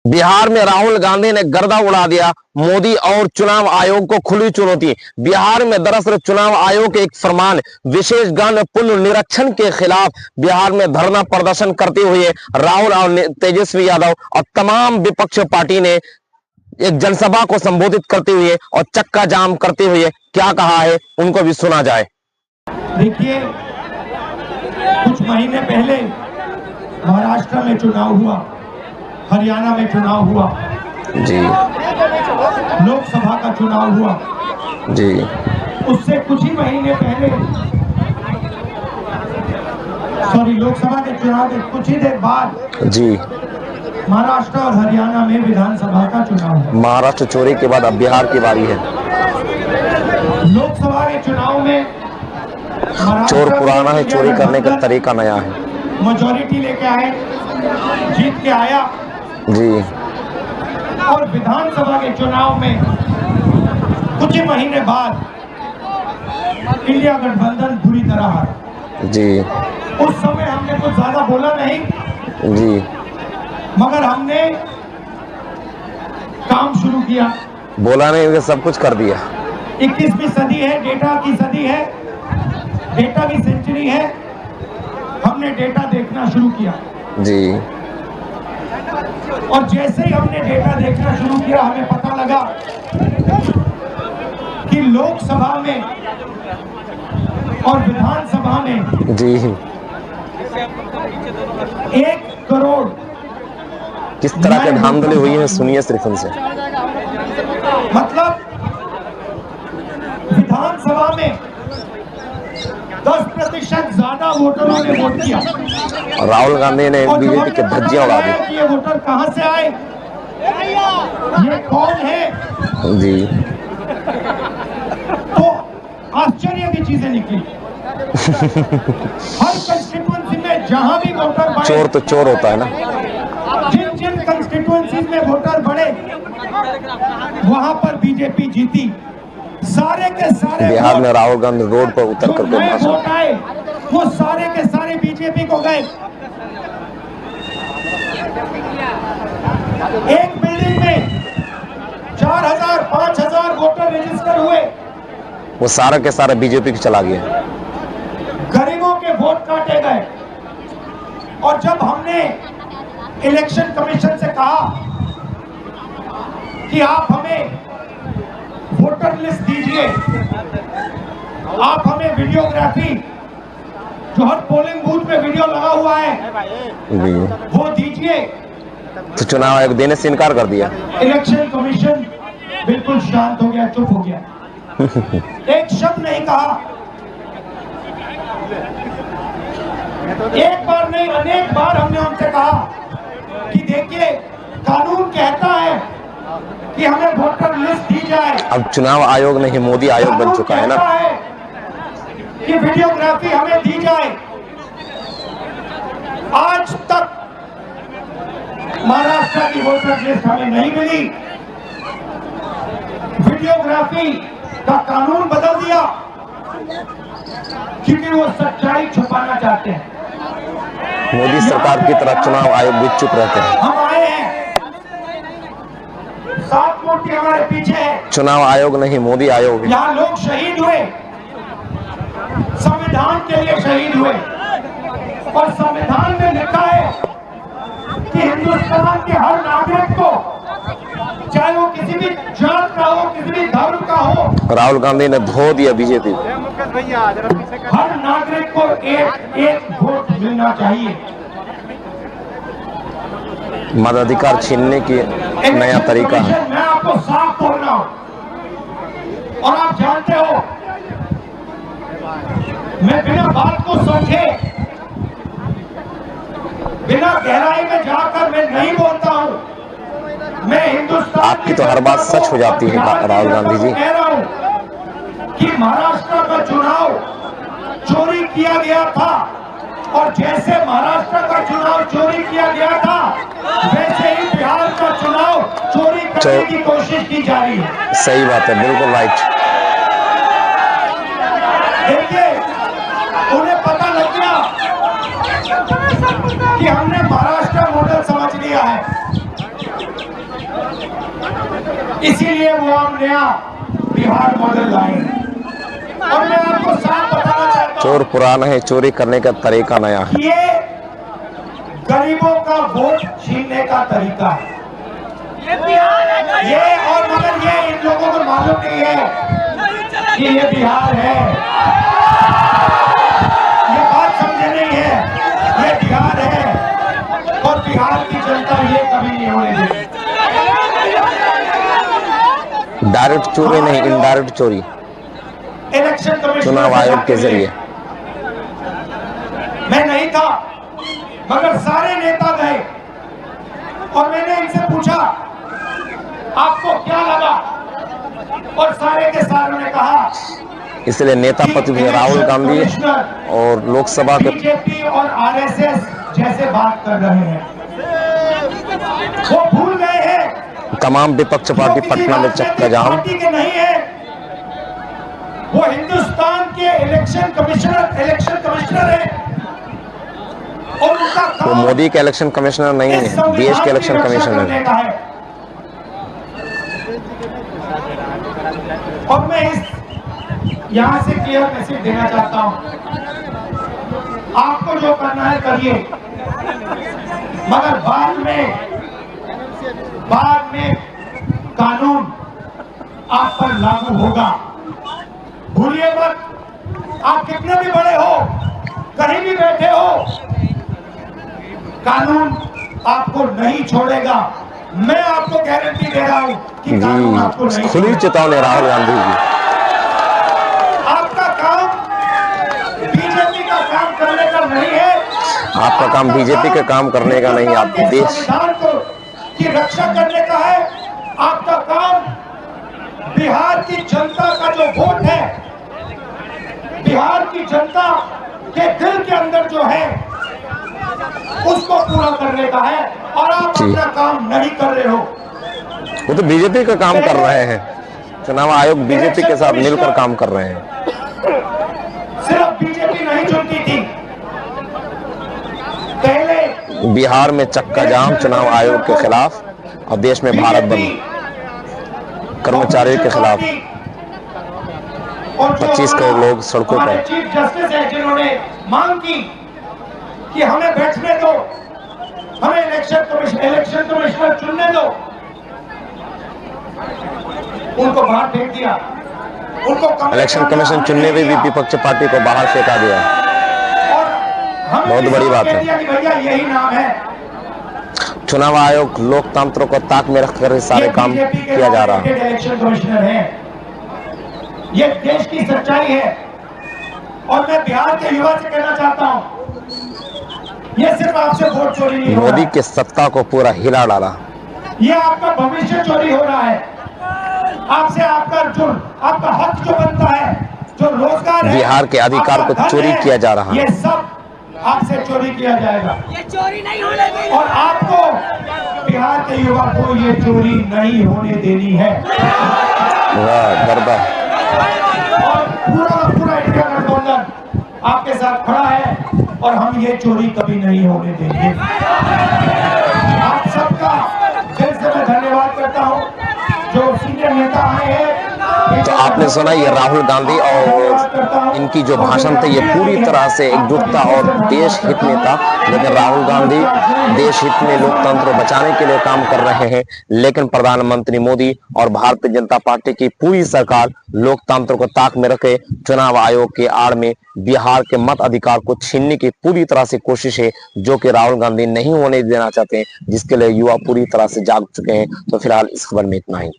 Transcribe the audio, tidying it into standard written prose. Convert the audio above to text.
बिहार में राहुल गांधी ने गर्दा उड़ा दिया, मोदी और चुनाव आयोग को खुली चुनौती। बिहार में दरअसल चुनाव आयोग के एक फरमान विशेष गण पुनर्निरीक्षण के खिलाफ बिहार में धरना प्रदर्शन करते हुए राहुल और तेजस्वी यादव और तमाम विपक्ष पार्टी ने एक जनसभा को संबोधित करते हुए और चक्का जाम करते हुए क्या कहा है, उनको भी सुना जाए। देखिए, कुछ महीने पहले महाराष्ट्र में चुनाव हुआ, हरियाणा में चुनाव हुआ जी, लोकसभा का चुनाव हुआ जी, उससे कुछ ही महीने पहले लोकसभा के चुनाव के कुछ ही देर बाद जी, महाराष्ट्र और हरियाणा में विधानसभा का चुनाव हुआ। महाराष्ट्र चोरी के बाद अब बिहार की बारी है। लोकसभा के चुनाव में चोर पुराना है, चोरी करने का तरीका नया है। मेजॉरिटी लेके आए, जीत के आया जी, और विधानसभा के चुनाव में कुछ ही महीने बाद इंडिया गठबंधन बुरी तरह हारा जी, उस समय हमने कुछ ज्यादा बोला नहीं जी, मगर हमने काम शुरू किया। बोला नहीं, सब कुछ कर दिया। 21वीं सदी है, डेटा की सदी है, डेटा की सेंचुरी है। हमने डेटा देखना शुरू किया जी, और जैसे ही हमने डेटा देखना शुरू किया हमें पता लगा कि लोकसभा में और विधानसभा में जी, 1 करोड़ किस तरह के धांधली हुई है, सुनिए सिर्फ उनसे। मतलब विधानसभा में 10% ज्यादा वोटरों ने वोट किया। राहुल गांधी ने बीजेपी के धज्जियां उड़ा दी। ये वोटर कहां से आए, ये कौन है, जी, तो आश्चर्य की चीजें निकली। हर कंस्टिट्यूएंसी में जहां भी वोटर बढ़े, चोर तो चोर होता है ना। जिन जिन कंस्टिट्यूएंसी में वोटर बढ़े वहां पर बीजेपी जीती। सारे के सारे बिहार में राहुल गांधी रोड पर उतर करके भाषण, वोट आए वो सारे के सारे बीजेपी को गए। एक बिल्डिंग में 4000 5000 वोटर रजिस्टर हुए, वो सारा के सारा बीजेपी को चला गया। गरीबों के वोट काटे गए। और जब हमने इलेक्शन कमीशन से कहा कि आप हमें वोटर लिस्ट दीजिए, आप हमें वीडियोग्राफी, जो हर पोलिंग बूथ में वीडियो लगा हुआ है वो दीजिए, तो चुनाव आयोग देने से इनकार कर दिया। इलेक्शन कमीशन बिल्कुल शांत हो गया, चुप हो गया, एक शब्द नहीं कहा। एक बार नहीं अनेक बार हमने उनसे कहा कि देखिए कानून कहता है कि हमें वोटर लिस्ट दी जाए। अब चुनाव आयोग नहीं, मोदी आयोग बन चुका है ना, कि वीडियोग्राफी हमें दी जाए। आज तक महाराष्ट्र की वोटर लिस्ट हमें नहीं मिली। वीडियोग्राफी का कानून बदल दिया क्योंकि वो सच्चाई छुपाना चाहते हैं। मोदी सरकार की तरह चुनाव आयोग भी चुप रहते हैं। हम आए हैं, 7 मूर्ति हमारे पीछे है। चुनाव आयोग नहीं, मोदी आयोग है। यहाँ लोग शहीद हुए, संविधान के लिए शहीद हुए और संविधान में लिखा है कि हिंदुस्तान के हर नागरिक को, चाहे वो किसी भी जात का हो, किसी भी धर्म का हो, राहुल गांधी ने धो दिया बीजेपी। हर नागरिक को एक वोट मिलना चाहिए। मताधिकार छीनने की नया तरीका है। मैं आपको साफ बोल रहा हूं और आप जानते हो मैं बिना बात को समझे, बिना गहराई में जाकर मैं नहीं बोलता हूं। मैं हिंदुस्तान, आपकी तो हर बात सच हो जाती है राहुल गांधी जी। कह रहा हूं कि महाराष्ट्र का चुनाव चोरी किया गया था और जैसे महाराष्ट्र का चुनाव चोरी किया गया था वैसे ही बिहार का चुनाव चोरी करने की कोशिश की जा रही है। सही बात है, बिल्कुल राइट। देखिए, उन्हें पता लग गया कि हमने महाराष्ट्र मॉडल समझ लिया है। इसीलिए वो हम नया बिहार मॉडल लाए। और मैं आपको साफ बताना चाहता चोर हूँ पुराना है, चोरी करने का तरीका नया है। कि ये गरीबों का वोट छीनने का तरीका है ये। और मगर ये इन लोगों को मालूम नहीं है कि ये बिहार है। ये बात समझे नहीं है, ये बिहार है और बिहार की जनता ये कभी नहीं होने देगी। डायरेक्ट चोरी नहीं, इनडायरेक्ट चोरी इलेक्शन कमीशन चुनाव आयोग के जरिए। मैं नहीं था मगर सारे नेता गए और मैंने इनसे पूछा आपको क्या लगा, और सारे के सारों ने कहा इसलिए नेता प्रतिपक्ष राहुल गांधी और लोकसभा के बीजेपी और आरएसएस जैसे बात कर रहे हैं। वो भूल गए हैं तमाम विपक्ष पार्टी पटना में चक्का जाम। पार्टी के नहीं है, वो हिंदुस्तान के इलेक्शन कमिश्नर है और उनका वो काम मोदी के इलेक्शन कमिश्नर नहीं है, देश के इलेक्शन कमिश्नर है। और मैं इस यहां से क्लियर मैसेज देना चाहता हूं, आपको जो करना है करिए, मगर बाद में कानून आप पर लागू होगा। भूलिए मत, आप कितने भी बड़े हो, कहीं भी बैठे हो, कानून आपको नहीं छोड़ेगा। मैं आपको गारंटी दे रहा हूं कि कानून आपको नहीं खुली चेतावनी राहुल गांधी जी। आपका काम बीजेपी का काम करने का नहीं है, आपका काम बीजेपी के काम करने का नहीं, आप देश संविधान की रक्षा करने का है। आपका काम बिहार की जनता का जो वोट है, बिहार की जनता के दिल के अंदर जो है उसको पूरा करने का है, और आप अपना काम नहीं कर रहे हो। वो तो बीजेपी का काम कर रहे हैं, चुनाव आयोग बीजेपी के साथ मिलकर काम कर रहे हैं। सिर्फ बीजेपी नहीं चुनती थी, पहले बिहार में चक्का जाम चुनाव आयोग के खिलाफ और देश में भारत बंद कर्मचारियों के खिलाफ 25 करोड़ लोग सड़कों पर। चीफ जस्टिस है जिन्होंने मांग की कि हमें बैठने दो, हमें इलेक्शन कमिश्नर चुनने दो, उनको बाहर फेंक दिया। उनको इलेक्शन कमीशन चुनने में भी विपक्ष पार्टी को बाहर फेंका दिया। और बहुत बड़ी बात है। भैया यही नाम है। चुनाव आयोग लोकतंत्र को ताक में रखकर सारे काम किया जा रहा है। इलेक्शन कमिश्नर है, ये देश की सच्चाई है। और मैं बिहार के युवा से कहना चाहता हूं, ये सिर्फ आपसे वोट चोरी नहीं हो रहा, मोदी के सत्ता को पूरा हिला डाला। ये आपका भविष्य चोरी हो रहा है। आपसे आपका हक जो बनता है, जो रोजगार है, बिहार के अधिकार को आपका धन चोरी है, किया जा रहा है। ये सब आपसे चोरी किया जाएगा। ये चोरी नहीं होने देनी। और आपको बिहार के युवा को ये चोरी नहीं होने देनी है। वाह, गरबा। और पूरा इंडिया गठबंधन आपके साथ खड़ा है और हम ये चोरी कभी नहीं होने देंगे। आप सबका दिल से मैं धन्यवाद करता हूँ जो सीनियर नेता आए हैं। तो आपने सुना ये राहुल गांधी और इनकी जो भाषण थे, ये पूरी तरह से एकजुटता और देश हित में था। लेकिन राहुल गांधी देश हित में लोकतंत्र बचाने के लिए काम कर रहे हैं, लेकिन प्रधानमंत्री मोदी और भारतीय जनता पार्टी की पूरी सरकार लोकतंत्र को ताक में रखे चुनाव आयोग के आड़ में बिहार के मत अधिकार को छीनने की पूरी तरह से कोशिश है, जो कि राहुल गांधी नहीं होने देना चाहते हैं, जिसके लिए युवा पूरी तरह से जाग चुके हैं। तो फिलहाल इस खबर में इतना ही।